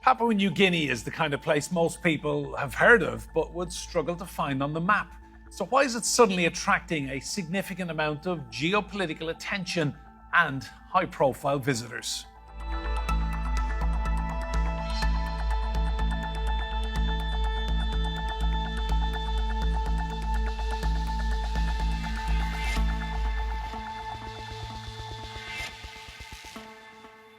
Papua New Guinea is the kind of place most people have heard of but would struggle to find on the map. So why is it suddenly attracting a significant amount of geopolitical attention and high-profile visitors?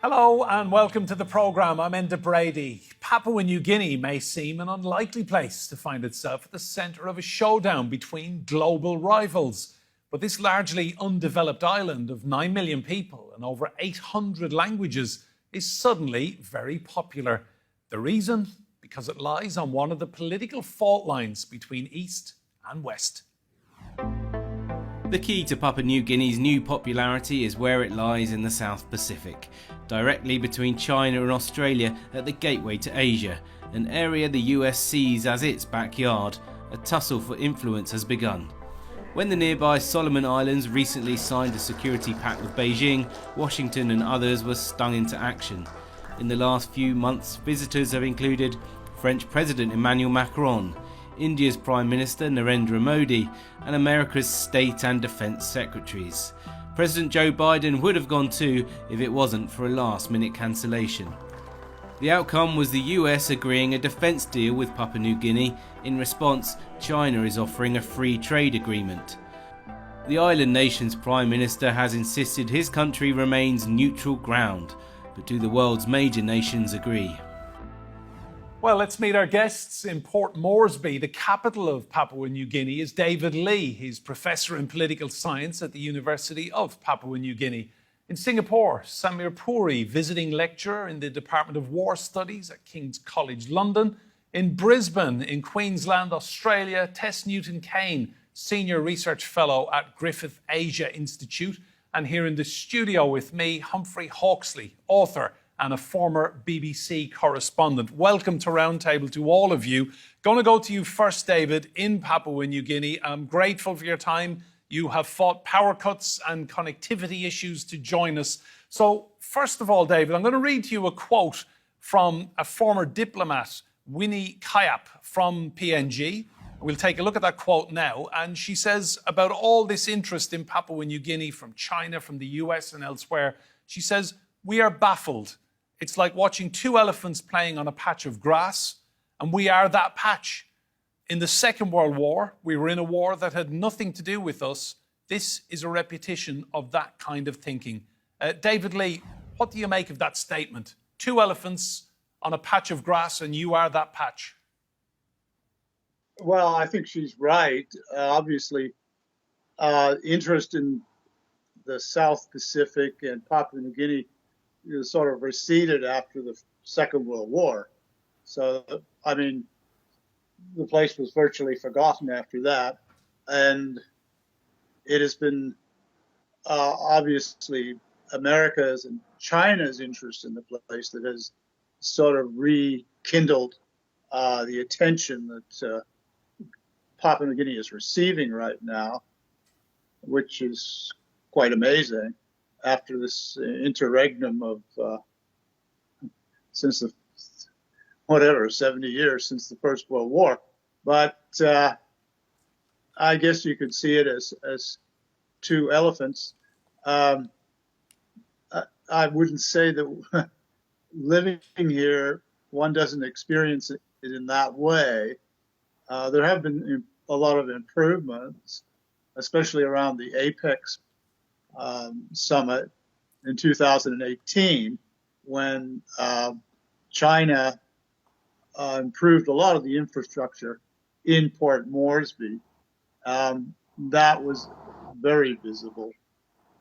Hello and welcome to the programme. I'm Enda Brady. Papua New Guinea may seem an unlikely place to find itself at the centre of a showdown between global rivals. But this largely undeveloped island of 9 million people and over 800 languages is suddenly very popular. The reason? Because it lies on one of the political fault lines between East and West. The key to Papua New Guinea's new popularity is where it lies in the South Pacific, directly between China and Australia at the gateway to Asia, an area the US sees as its backyard. A tussle for influence has begun. When the nearby Solomon Islands recently signed a security pact with Beijing, Washington and others were stung into action. In the last few months, visitors have included French President Emmanuel Macron, India's Prime Minister Narendra Modi, and America's State and Defense Secretaries. President Joe Biden would have gone too if it wasn't for a last-minute cancellation. The outcome was the US agreeing a defense deal with Papua New Guinea. In response, China is offering a free trade agreement. The island nation's Prime Minister has insisted his country remains neutral ground, but do the world's major nations agree? Well, let's meet our guests. In Port Moresby, the capital of Papua New Guinea, is David Lee. He's Professor in Political Science at the University of Papua New Guinea. In Singapore, Samir Puri, Visiting Lecturer in the Department of War Studies at King's College London. In Brisbane, in Queensland, Australia, Tess Newton-Kane, Senior Research Fellow at Griffith Asia Institute. And here in the studio with me, Humphrey Hawksley, author and a former BBC correspondent. Welcome to Roundtable to all of you. Going to go to you first, David, in Papua New Guinea. I'm grateful for your time. You have fought power cuts and connectivity issues to join us. So first of all, David, I'm going to read to you a quote from a former diplomat, Winnie Kayap from PNG. We'll take a look at that quote now. And she says about all this interest in Papua New Guinea from China, from the US and elsewhere, she says, "We are baffled. It's like watching two elephants playing on a patch of grass, and we are that patch. In the Second World War, we were in a war that had nothing to do with us. This is a repetition of that kind of thinking." David Lee, what do you make of that statement? Two elephants on a patch of grass, and you are that patch. Well, I think she's right. Obviously, interest in the South Pacific and Papua New Guinea sort of receded after the Second World War. So, I mean, the place was virtually forgotten after that. And it has been obviously America's and China's interest in the place that has sort of rekindled the attention that Papua New Guinea is receiving right now, which is quite amazing after this interregnum of since the 70 years since the First World War. But I guess you could see it as two elephants. I wouldn't say that living here, one doesn't experience it in that way. There have been a lot of improvements, especially around the Apex summit in 2018, when China improved a lot of the infrastructure in Port Moresby. That was very visible.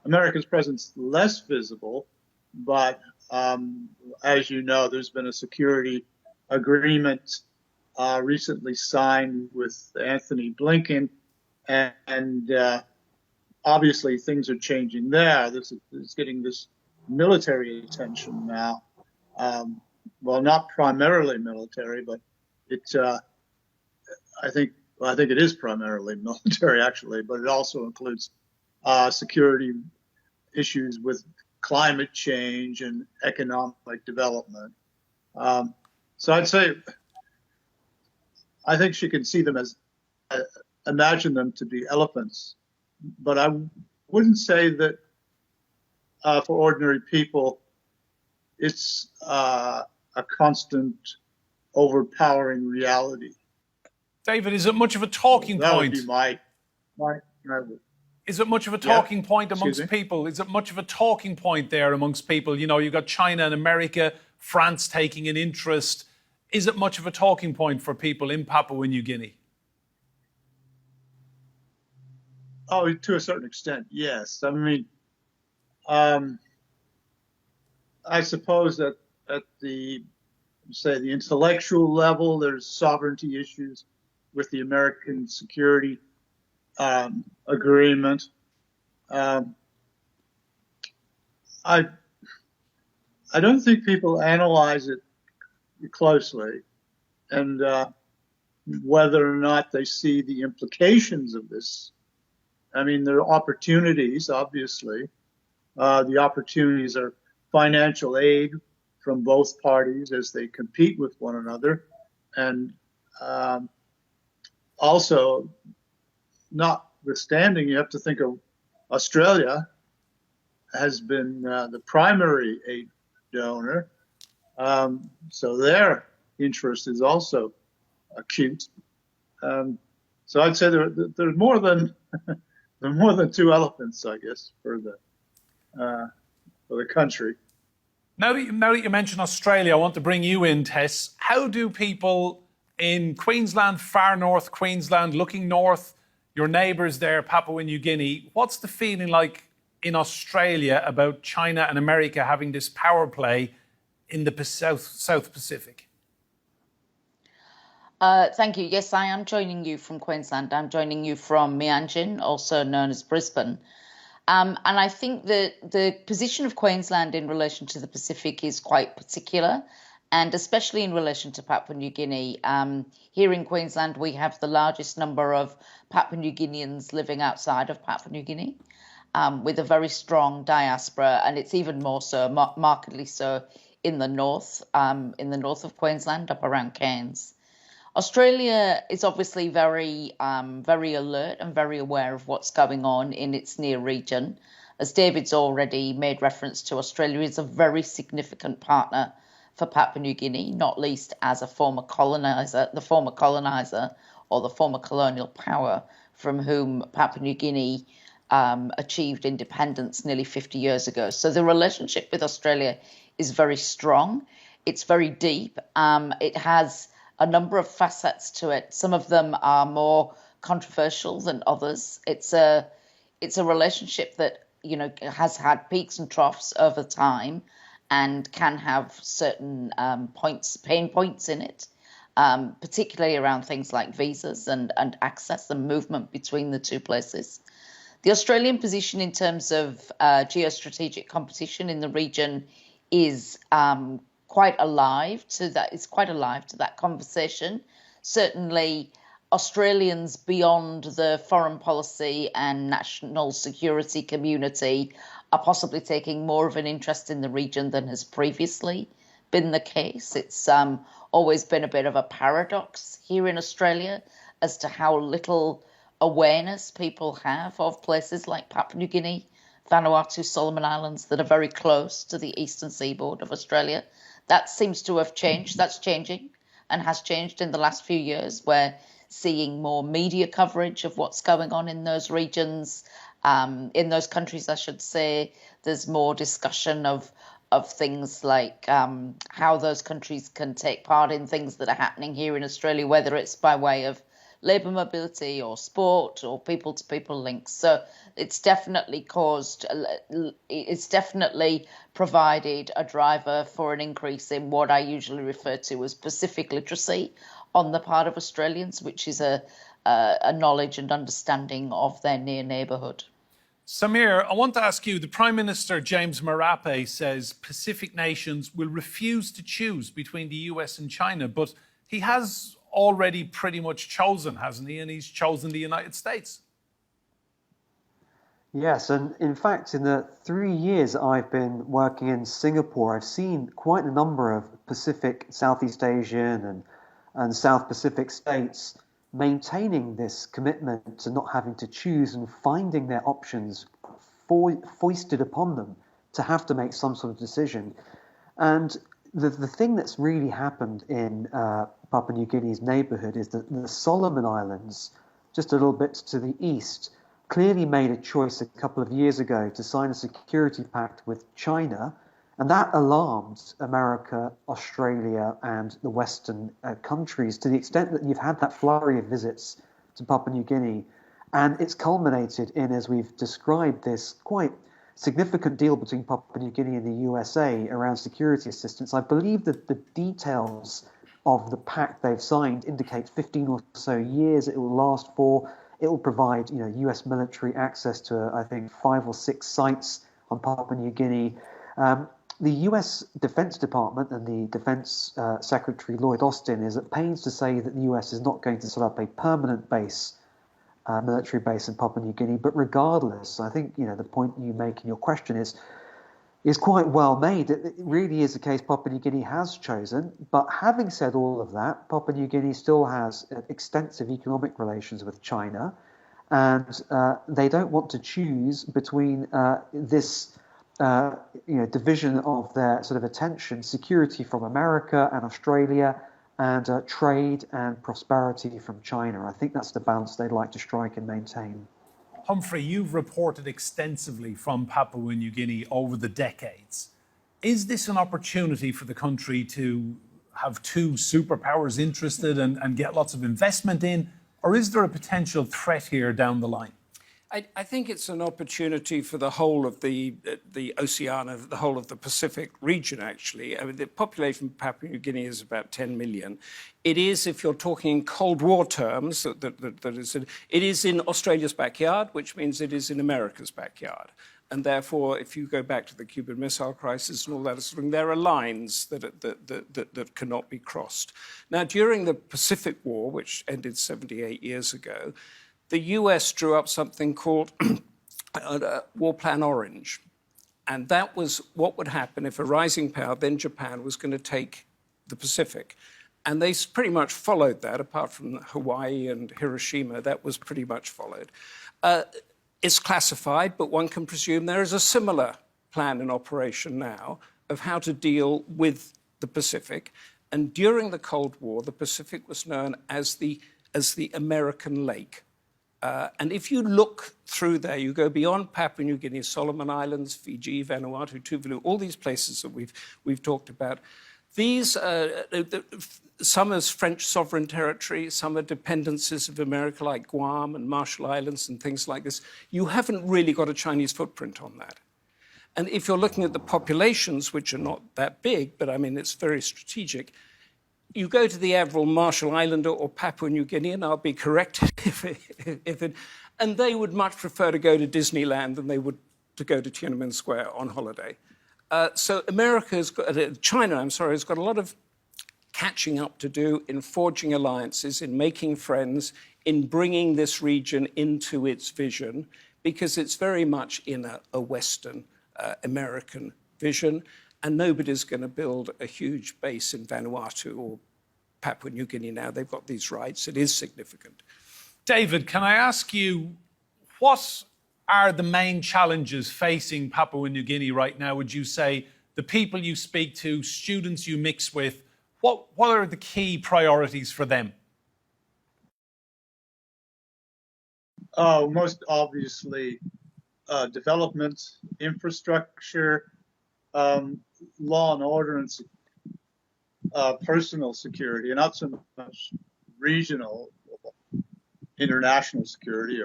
America's presence less visible, but as you know, there's been a security agreement recently signed with Anthony Blinken, and obviously things are changing there. It's getting this military attention now. Well, not primarily military, but it's. I think it is primarily military, actually, but it also includes security issues with climate change and economic development. So I'd say I think she can see them as imagine them to be elephants, but I wouldn't say that for ordinary people it's a constant overpowering reality. David, is it much of a talking That point? would be my Is it much of a talking point Excuse amongst me? people? Is it much of a talking point there amongst people? You know, you've got China and America, France taking an interest. Is it much of a talking point for people in Papua New Guinea? Oh, to a certain extent, yes. I mean, I suppose that at the intellectual level, there's sovereignty issues with the American security agreement. I don't think people analyze it closely, and whether or not they see the implications of this. I mean, there are opportunities, obviously. The opportunities are financial aid from both parties as they compete with one another, and also, notwithstanding, you have to think of Australia has been the primary aid donor, so their interest is also acute. So I'd say there's more than there are more than two elephants, I guess, for the country. Now that you mention Australia, I want to bring you in, Tess. How do people in Queensland, far north Queensland, looking north, your neighbours there, Papua New Guinea, what's the feeling like in Australia about China and America having this power play in the South Pacific? Thank you. Yes, I am joining you from Queensland. I'm joining you from Mianjin, also known as Brisbane. And I think that the position of Queensland in relation to the Pacific is quite particular, and especially in relation to Papua New Guinea. Here in Queensland, we have the largest number of Papua New Guineans living outside of Papua New Guinea, with a very strong diaspora, and it's even more so, markedly so, in the north of Queensland, up around Cairns. Australia is obviously very alert and very aware of what's going on in its near region. As David's already made reference to, Australia is a very significant partner for Papua New Guinea, not least as the former colonizer or the former colonial power from whom Papua New Guinea achieved independence nearly 50 years ago. So the relationship with Australia is very strong. It's very deep. It has a number of facets to it. Some of them are more controversial than others. It's a relationship that, you know, has had peaks and troughs over time and can have certain pain points in it, particularly around things like visas and access and movement between the two places. The Australian position in terms of geostrategic competition in the region is quite alive to that. It's quite alive to that conversation. Certainly, Australians beyond the foreign policy and national security community are possibly taking more of an interest in the region than has previously been the case. It's always been a bit of a paradox here in Australia as to how little awareness people have of places like Papua New Guinea, Vanuatu, Solomon Islands that are very close to the eastern seaboard of Australia. That seems to have changed. That's changing and has changed in the last few years. We're seeing more media coverage of what's going on in those regions, in those countries, I should say. There's more discussion of things like how those countries can take part in things that are happening here in Australia, whether it's by way of labour mobility or sport or people-to-people links. So it's definitely provided a driver for an increase in what I usually refer to as Pacific literacy on the part of Australians, which is a knowledge and understanding of their near neighbourhood. Samir, I want to ask you, the Prime Minister, James Marape, says Pacific nations will refuse to choose between the US and China, but he has already pretty much chosen, hasn't he? And he's chosen the United States. Yes, and in fact, in the 3 years I've been working in Singapore, I've seen quite a number of Pacific, Southeast Asian, and South Pacific states maintaining this commitment to not having to choose and finding their options foisted upon them to have to make some sort of decision. And the thing that's really happened in Papua New Guinea's neighborhood is that the Solomon Islands, just a little bit to the east, clearly made a choice a couple of years ago to sign a security pact with China, and that alarmed America, Australia, and the Western countries to the extent that you've had that flurry of visits to Papua New Guinea. And it's culminated in, as we've described, this quite significant deal between Papua New Guinea and the USA around security assistance. I believe that the details of the pact they've signed indicate 15 or so years it will last for. It will provide, U.S. military access to, I think, 5 or 6 sites on Papua New Guinea. The U.S. Defense Department and the Defense Secretary Lloyd Austin is at pains to say that the U.S. is not going to set up a permanent base, military base in Papua New Guinea. But regardless, I think the point you make in your question is quite well made. It really is the case Papua New Guinea has chosen. But having said all of that, Papua New Guinea still has extensive economic relations with China, and they don't want to choose between this division of their sort of attention, security from America and Australia, and trade and prosperity from China. I think that's the balance they'd like to strike and maintain. Humphrey, you've reported extensively from Papua New Guinea over the decades. Is this an opportunity for the country to have two superpowers interested and get lots of investment in? Or is there a potential threat here down the line? I think it's an opportunity for the whole of the Oceania, the whole of the Pacific region, actually. I mean, the population of Papua New Guinea is about 10 million. It is, if you're talking Cold War terms, it is in Australia's backyard, which means it is in America's backyard. And therefore, if you go back to the Cuban Missile Crisis and all that sort of thing, there are lines that cannot be crossed. Now, during the Pacific War, which ended 78 years ago, the US drew up something called War Plan Orange. And that was what would happen if a rising power, then Japan, was going to take the Pacific. And they pretty much followed that, apart from Hawaii and Hiroshima, that was pretty much followed. It's classified, but one can presume there is a similar plan in operation now of how to deal with the Pacific. And during the Cold War, the Pacific was known as the American Lake. And if you look through there, you go beyond Papua New Guinea, Solomon Islands, Fiji, Vanuatu, Tuvalu, all these places that we've talked about. These, some as French sovereign territory, some are dependencies of America like Guam and Marshall Islands and things like this. You haven't really got a Chinese footprint on that. And if you're looking at the populations, which are not that big, but I mean, it's very strategic, you go to the Averil Marshall Islander or Papua New Guinea, and I'll be corrected and they would much prefer to go to Disneyland than they would to go to Tiananmen Square on holiday. So China has got a lot of catching up to do in forging alliances, in making friends, in bringing this region into its vision, because it's very much in a Western American vision. And nobody's going to build a huge base in Vanuatu or Papua New Guinea now. They've got these rights. It is significant. David, can I ask you, what are the main challenges facing Papua New Guinea right now? Would you say the people you speak to, students you mix with, what are the key priorities for them? Most obviously, development, infrastructure, law and order, and personal security, and not so much regional, international security.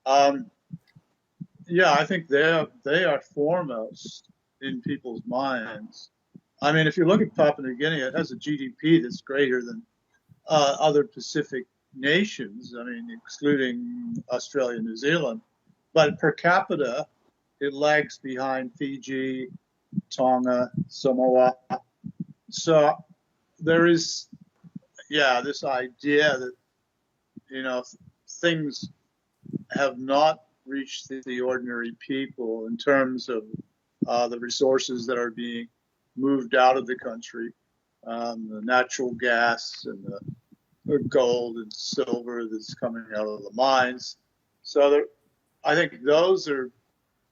I think they are foremost in people's minds. I mean, if you look at Papua New Guinea, it has a GDP that's greater than other Pacific nations. I mean, excluding Australia and New Zealand, but per capita, it lags behind Fiji, Tonga, Samoa. So there is, this idea that, things have not reach the ordinary people in terms of the resources that are being moved out of the country, the natural gas and the gold and silver that's coming out of the mines. So I think those are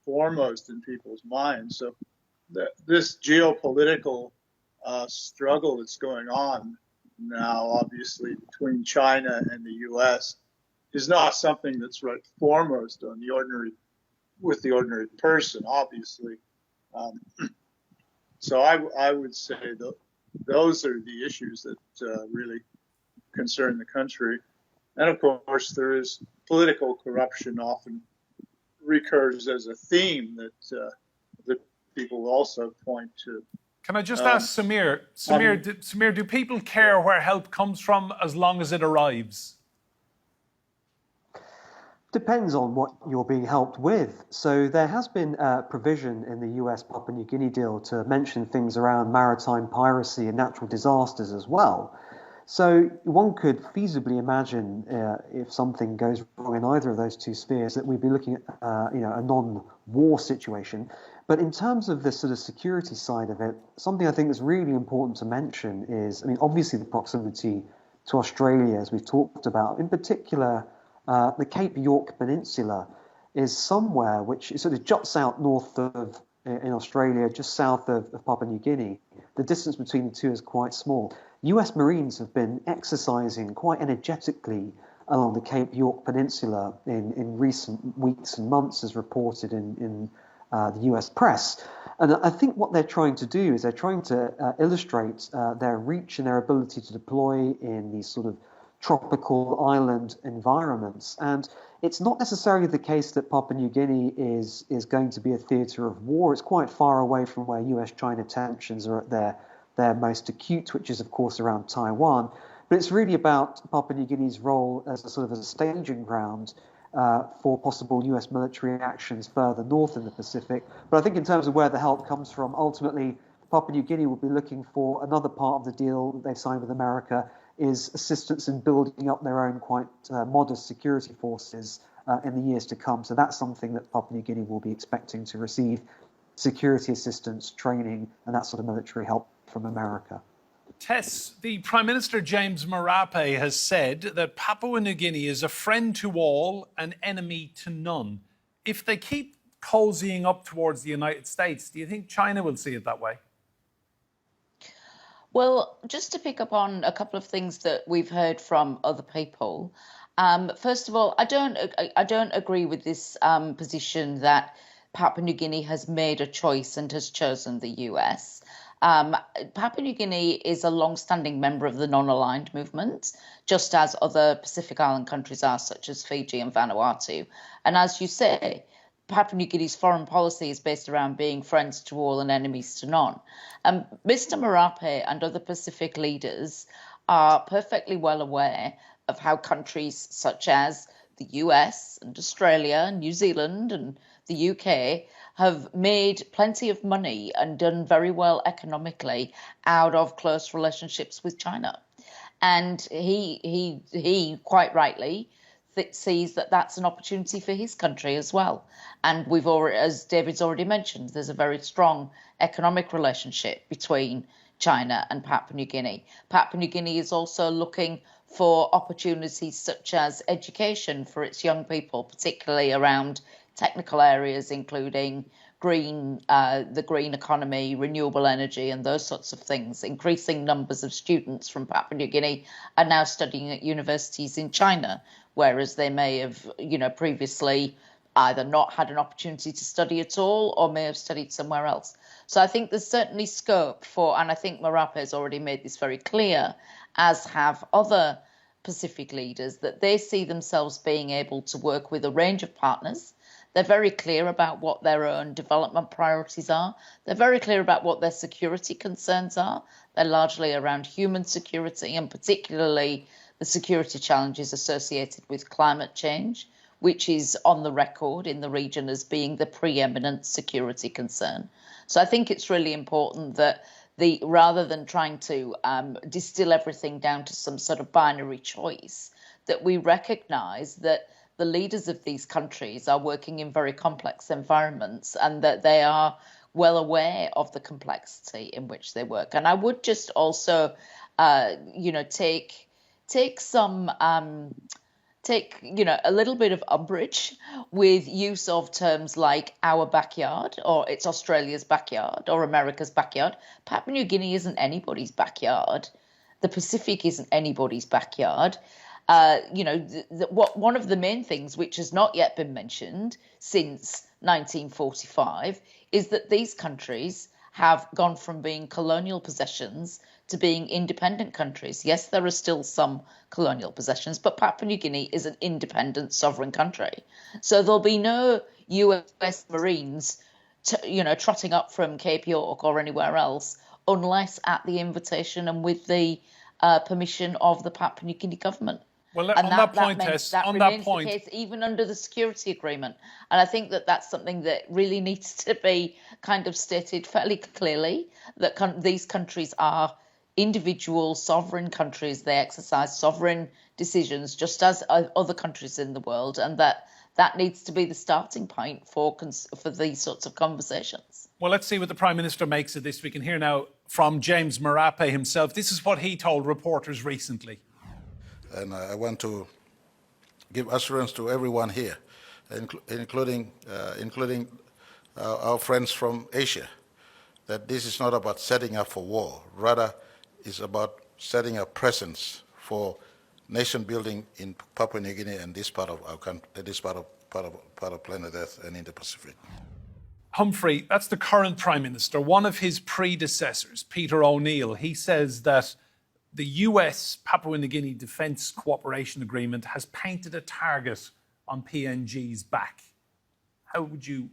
foremost in people's minds. So this geopolitical struggle that's going on now, obviously, between China and the U.S. is not something that's right foremost on the ordinary person, obviously. So I would say that those are the issues that really concern the country. And of course, there is political corruption often recurs as a theme that people also point to. Can I just ask Samir? Samir, do people care where help comes from as long as it arrives? Depends on what you're being helped with. So there has been a provision in the US Papua New Guinea deal to mention things around maritime piracy and natural disasters as well. So one could feasibly imagine if something goes wrong in either of those two spheres that we'd be looking at a non-war situation. But in terms of the sort of security side of it, something I think that's really important to mention is, obviously the proximity to Australia, as we've talked about. In particular, the Cape York Peninsula is somewhere which sort of juts out north of in Australia, just south of Papua New Guinea. The distance between the two is quite small. US Marines have been exercising quite energetically along the Cape York Peninsula in recent weeks and months, as reported in the US press. And I think what they're trying to do is they're trying to illustrate their reach and their ability to deploy in these sort of tropical island environments. And it's not necessarily the case that Papua New Guinea is going to be a theatre of war. It's quite far away from where US-China tensions are at their most acute, which is, of course, around Taiwan. But it's really about Papua New Guinea's role as a sort of a staging ground for possible US military actions further north in the Pacific. But I think in terms of where the help comes from, ultimately, Papua New Guinea will be looking for another part of the deal that they've signed with America is assistance in building up their own quite modest security forces in the years to come. So that's something that Papua New Guinea will be expecting to receive: security assistance, training, and that sort of military help from America. Tess, the Prime Minister James Marape has said that Papua New Guinea is a friend to all, an enemy to none. If they keep cozying up towards the United States, do you think China will see it that way? Well, just to pick up on a couple of things that we've heard from other people. First of all, I don't agree with this position that Papua New Guinea has made a choice and has chosen the US. Papua New Guinea is a long-standing member of the non-aligned movement, just as other Pacific Island countries are, such as Fiji and Vanuatu. And as you say, Papua New Guinea's foreign policy is based around being friends to all and enemies to none. Mr. Marape and other Pacific leaders are perfectly well aware of how countries such as the US and Australia and New Zealand and the UK have made plenty of money and done very well economically out of close relationships with China. And he quite rightly sees that that's an opportunity for his country as well. And we've already, as David's already mentioned, there's a very strong economic relationship between China and Papua New Guinea. Papua New Guinea is also looking for opportunities such as education for its young people, particularly around technical areas, including the green economy, renewable energy, and those sorts of things. Increasing numbers of students from Papua New Guinea are now studying at universities in China, whereas they may have, previously either not had an opportunity to study at all or may have studied somewhere else. So I think there's certainly scope for, and I think Marape has already made this very clear, as have other Pacific leaders, that they see themselves being able to work with a range of partners. They're very clear about what their own development priorities are. They're very clear about what their security concerns are. They're largely around human security, and particularly the security challenges associated with climate change, which is on the record in the region as being the preeminent security concern. So I think it's really important that rather than trying to distill everything down to some sort of binary choice, that we recognise that the leaders of these countries are working in very complex environments and that they are well aware of the complexity in which they work. And I would just also, take some a little bit of umbrage with use of terms like our backyard, or it's Australia's backyard, or America's backyard. Papua New Guinea isn't anybody's backyard. The Pacific isn't anybody's backyard. One of the main things which has not yet been mentioned since 1945 is that these countries have gone from being colonial possessions to being independent countries. Yes, there are still some colonial possessions, but Papua New Guinea is an independent sovereign country. So there'll be no US Marines, trotting up from Cape York or anywhere else, unless at the invitation and with the permission of the Papua New Guinea government. Well, And on that point, Tess, that on remains that point, the case even under the security agreement. And I think that that's something that really needs to be kind of stated fairly clearly, that these countries are individual sovereign countries. They exercise sovereign decisions just as other countries in the world, and that needs to be the starting point for these sorts of conversations. well, let's see what the Prime Minister makes of this. We can hear now from James Marape himself. This is what he told reporters recently. And I want to give assurance to everyone here, including our friends from Asia, that this is not about setting up for war. Rather, it's about setting a presence for nation building in Papua New Guinea and this part of our country, this part of planet Earth and in the Pacific. Humphrey, that's the current Prime Minister. One of his predecessors, Peter O'Neill, he says that the US Papua New Guinea Defence Cooperation Agreement has painted a target on PNG's back. How would you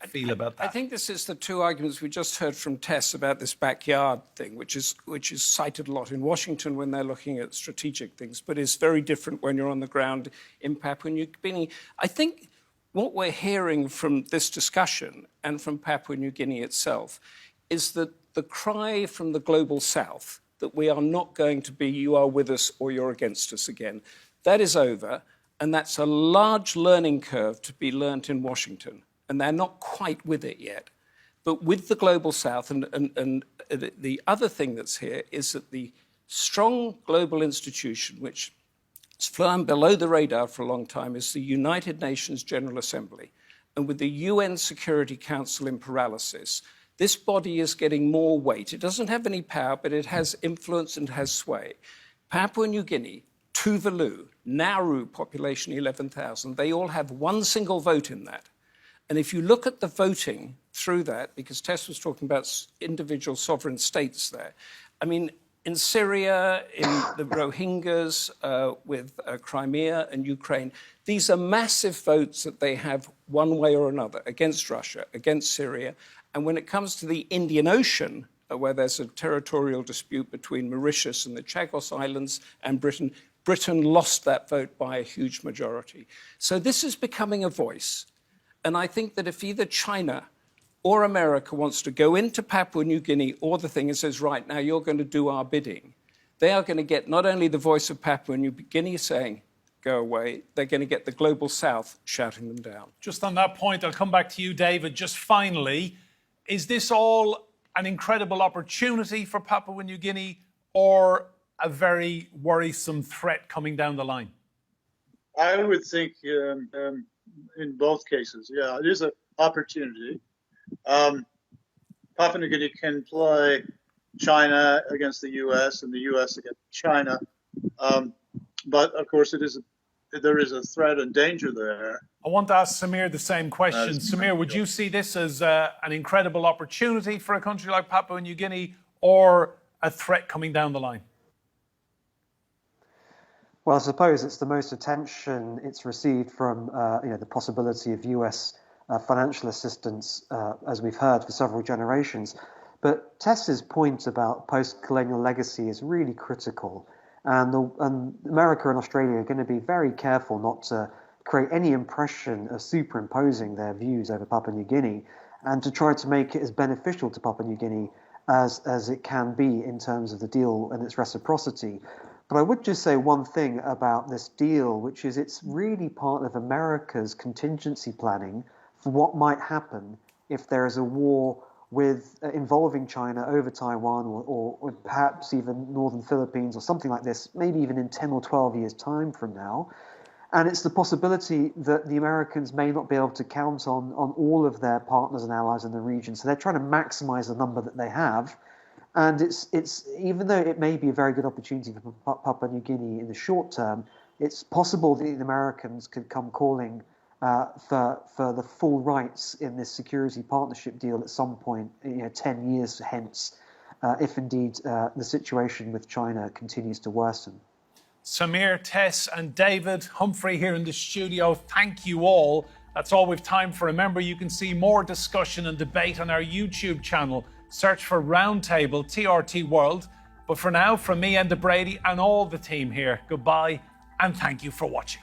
feel about that? I think this is the two arguments we just heard from Tess about this backyard thing, which is cited a lot in Washington when they're looking at strategic things, but is very different when you're on the ground in Papua New Guinea. I think what we're hearing from this discussion and from Papua New Guinea itself is that the cry from the global south that we are not going to be you are with us or you're against us again, that is over, and that's a large learning curve to be learnt in Washington, and they're not quite with it yet. But with the global south, and the other thing that's here is that the strong global institution, which has flown below the radar for a long time, is the United Nations General Assembly. And with the UN Security Council in paralysis, this body is getting more weight. It doesn't have any power, but it has influence and has sway. Papua New Guinea, Tuvalu, Nauru, population 11,000, they all have one single vote in that. And if you look at the voting through that, because Tess was talking about individual sovereign states there, I mean, in Syria, in the Rohingyas, with Crimea and Ukraine, these are massive votes that they have one way or another against Russia, against Syria. And when it comes to the Indian Ocean, where there's a territorial dispute between Mauritius and the Chagos Islands and Britain, Britain lost that vote by a huge majority. So this is becoming a voice. And I think that if either China or America wants to go into Papua New Guinea or the thing and says, right, now you're going to do our bidding, they are going to get not only the voice of Papua New Guinea saying, go away, they're going to get the global south shouting them down. Just on that point, I'll come back to you, David. Just finally, is this all an incredible opportunity for Papua New Guinea or a very worrisome threat coming down the line? I would think in both cases, yeah, it is an opportunity. Papua New Guinea can play China against the U.S. and the U.S. against China, but of course there is a threat and danger there. I want to ask Samir the same question. Samir, would you see this as an incredible opportunity for a country like Papua New Guinea or a threat coming down the line? Well, I suppose it's the most attention it's received from the possibility of US financial assistance, as we've heard, for several generations. But Tess's point about post-colonial legacy is really critical. And America and Australia are going to be very careful not to create any impression of superimposing their views over Papua New Guinea and to try to make it as beneficial to Papua New Guinea as it can be in terms of the deal and its reciprocity. But I would just say one thing about this deal, which is it's really part of America's contingency planning for what might happen if there is a war with involving China over Taiwan or perhaps even northern Philippines or something like this, maybe even in 10 or 12 years' time from now. And it's the possibility that the Americans may not be able to count on all of their partners and allies in the region. So they're trying to maximize the number that they have. And it's even though it may be a very good opportunity for Papua New Guinea in the short term, it's possible that the Americans could come calling for the full rights in this security partnership deal at some point, 10 years hence, if indeed the situation with China continues to worsen. Samir, Tess and David, Humphrey here in the studio, thank you all. That's all we've time for. Remember, you can see more discussion and debate on our YouTube channel. Search for Roundtable TRT World. But for now, from me, Enda Brady, and all the team here, goodbye and thank you for watching.